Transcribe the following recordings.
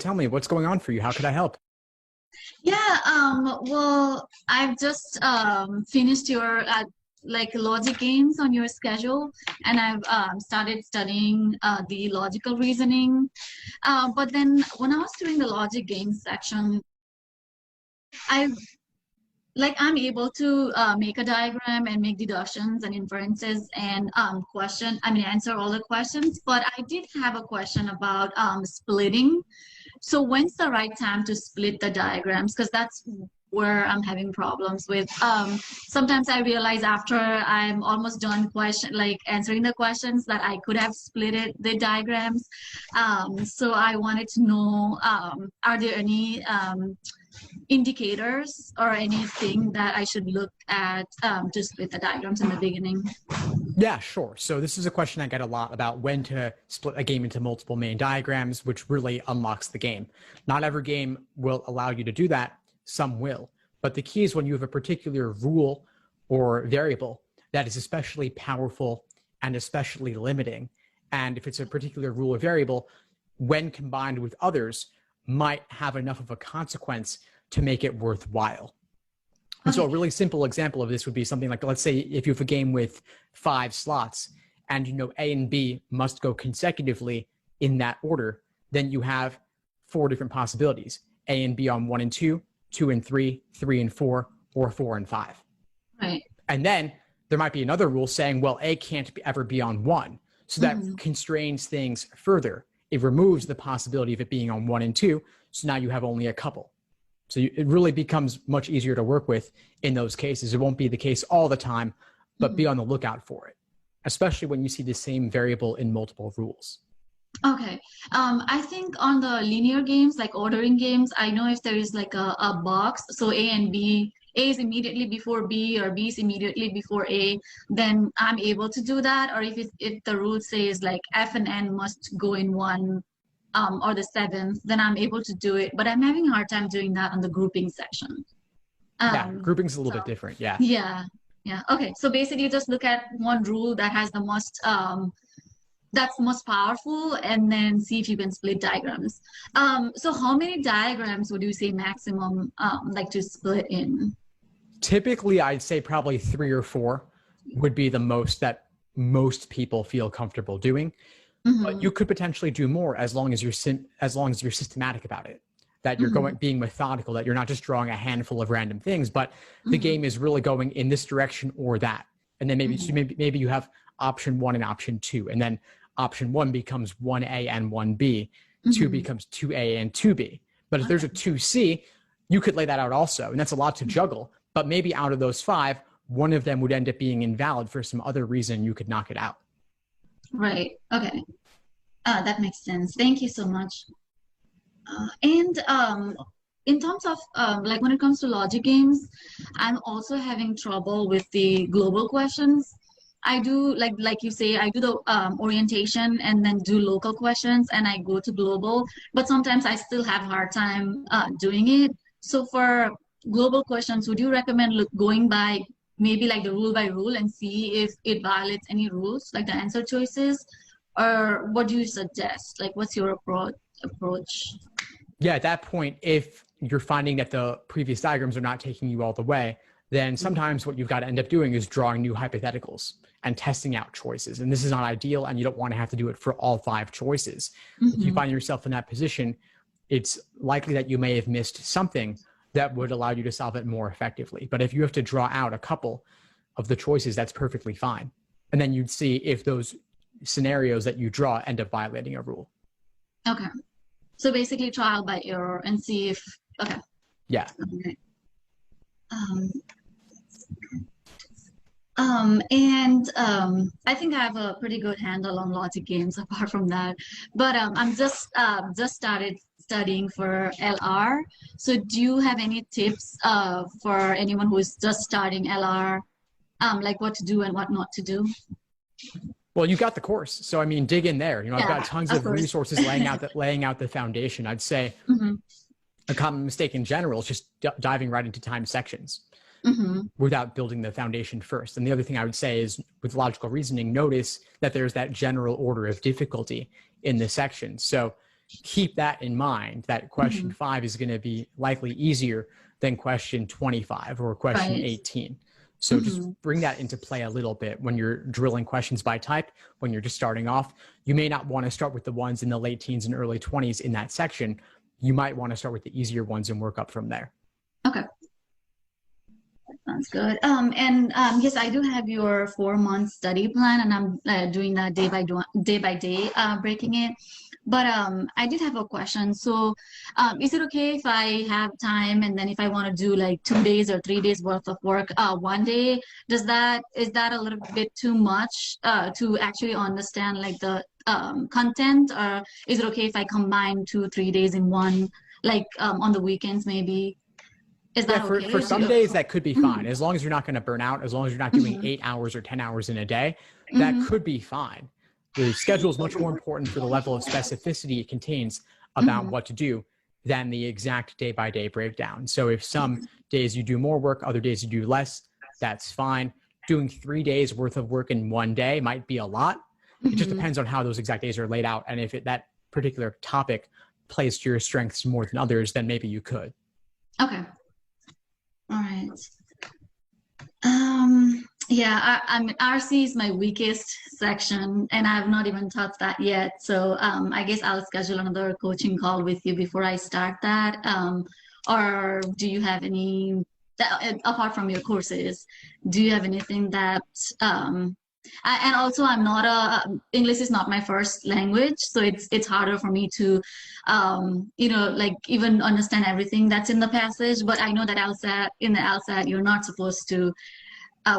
tell me what's going on for you. How could I help? Yeah, well, I've just finished your like logic games on your schedule, and I've started studying the logical reasoning. But then when I was doing the logic games section, I I'm able to make a diagram and make deductions and inferences and answer all the questions. But I did have a question about splitting. So when's the right time to split the diagrams? Because that's where I'm having problems with. Sometimes I realize after I'm almost done answering the questions that I could have split the diagrams. So I wanted to know, are there any indicators or anything that I should look at to split the diagrams in the beginning? Yeah, sure. So this is a question I get a lot about when to split a game into multiple main diagrams, which really unlocks the game. Not every game will allow you to do that. Some will. But the key is when you have a particular rule or variable that is especially powerful and especially limiting. And if it's a particular rule or variable, when combined with others, might have enough of a consequence to make it worthwhile. And so a really simple example of this would be something like, let's say if you have a game with 5 slots and you know A and B must go consecutively in that order, then you have 4 different possibilities: A and B on 1 and 2, 2 and 3, 3 and 4, or 4 and 5. Right. And then there might be another rule saying, well, A can't ever be on 1. So that constrains things further. It removes the possibility of it being on 1 and 2. So now you have only a couple. So it really becomes much easier to work with in those cases. It won't be the case all the time, but be on the lookout for it, especially when you see the same variable in multiple rules. Okay. I think on the linear games, like ordering games, I know if there is like a box, so A and B, A is immediately before B or B is immediately before A, then I'm able to do that. Or if the rule says like F and N must go in one, or the 7th, then I'm able to do it. But I'm having a hard time doing that on the grouping section. Yeah, grouping's a little bit different. Yeah. Yeah. Yeah. Okay. So basically just look at one rule that has the most, that's most powerful, and then see if you can split diagrams. So how many diagrams would you say maximum like to split in? Typically, I'd say probably 3 or 4 would be the most that most people feel comfortable doing. But you could potentially do more as long as you're systematic about it, that you're being methodical, that you're not just drawing a handful of random things, but the game is really going in this direction or that. And then maybe you have option 1 and option 2, and then option 1 becomes 1A and 1B, 2 becomes 2A and 2B. But if there's a 2C, you could lay that out also, and that's a lot to juggle. But maybe out of those 5, one of them would end up being invalid for some other reason. You could knock it out. Right. Okay. That makes sense. Thank you so much. And in terms of like when it comes to logic games, I'm also having trouble with the global questions. I do like you say, I do the orientation and then do local questions, and I go to global, but sometimes I still have a hard time doing it. So for global questions, would you recommend going by maybe like the rule by rule and see if it violates any rules, like the answer choices? Or what do you suggest? Like, what's your approach? Yeah, at that point, if you're finding that the previous diagrams are not taking you all the way, then sometimes what you've got to end up doing is drawing new hypotheticals and testing out choices. And this is not ideal, and you don't want to have to do it for all 5 choices. If you find yourself in that position, it's likely that you may have missed something that would allow you to solve it more effectively. But if you have to draw out a couple of the choices, that's perfectly fine. And then you'd see if those scenarios that you draw end up violating a rule. Okay. So basically trial by error and see if, okay. Yeah. Okay. I think I have a pretty good handle on logic games apart from that. But I'm just started studying for LR. So do you have any tips for anyone who is just starting LR, like what to do and what not to do? Well, you got the course. So, I mean, dig in there. I've got tons of resources laying out the foundation. I'd say a common mistake in general is just diving right into timed sections without building the foundation first. And the other thing I would say is with logical reasoning, notice that there's that general order of difficulty in the section. So keep that in mind, that question 5 is going to be likely easier than question 25 or question Right. 18. So just bring that into play a little bit when you're drilling questions by type, when you're just starting off. You may not want to start with the ones in the late teens and early 20s in that section. You might want to start with the easier ones and work up from there. Okay. Sounds good. Yes, I do have your 4-month study plan, and I'm doing that day by day, breaking it. But I did have a question. So, is it okay if I have time and then if I want to do like 2 days or 3 days worth of work one day? Is that a little bit too much to actually understand like the content, or is it okay if I combine 2, 3 days in one, like on the weekends maybe? Is that okay? For some days that could be fine, as long as you're not going to burn out, as long as you're not doing 8 hours or 10 hours in a day, that could be fine. The schedule is much more important for the level of specificity it contains about what to do than the exact day-by-day breakdown. So if some days you do more work, other days you do less, that's fine. Doing 3 days worth of work in one day might be a lot. It just depends on how those exact days are laid out. And if that particular topic plays to your strengths more than others, then maybe you could. Okay. All right. Yeah, I mean, RC is my weakest section, and I've not even touched that yet. So I guess I'll schedule another coaching call with you before I start that. Or do you have any, apart from your courses, do you have anything that, and also I'm not English is not my first language, so it's harder for me to, like even understand everything that's in the passage. But I know that in the LSAT, you're not supposed to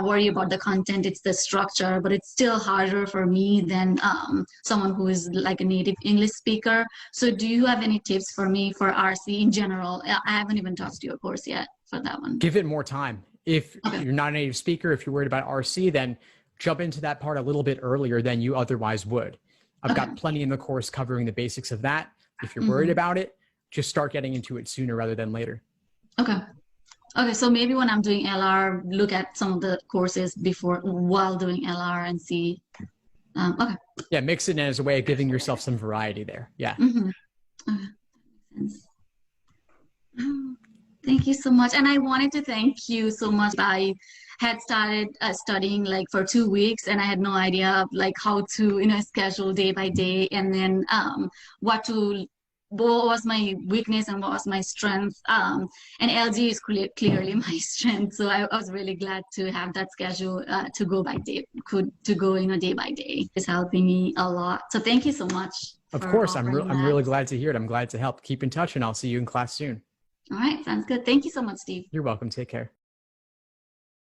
worry about the content, it's the structure, but it's still harder for me than someone who is like a native English speaker. So do you have any tips for me for RC in general? I haven't even touched your course yet for that one. Give it more time. If you're not a native speaker, if you're worried about RC, then jump into that part a little bit earlier than you otherwise would. I've got plenty in the course covering the basics of that. If you're worried about it, just start getting into it sooner rather than later. Okay. Okay, so maybe when I'm doing LR, look at some of the courses while doing LR and see. Okay. Yeah, mix it in as a way of giving yourself some variety there. Yeah. Okay. Thank you so much. And I wanted to thank you so much. I had started studying like for 2 weeks, and I had no idea like how to schedule day by day, and then what was my weakness and what was my strength. And LG is clearly my strength. So I was really glad to have that schedule to go by day, to go day by day. It's helping me a lot. So thank you so much. Of course, I'm really glad to hear it. I'm glad to help. Keep in touch, and I'll see you in class soon. All right, sounds good. Thank you so much, Steve. You're welcome. Take care.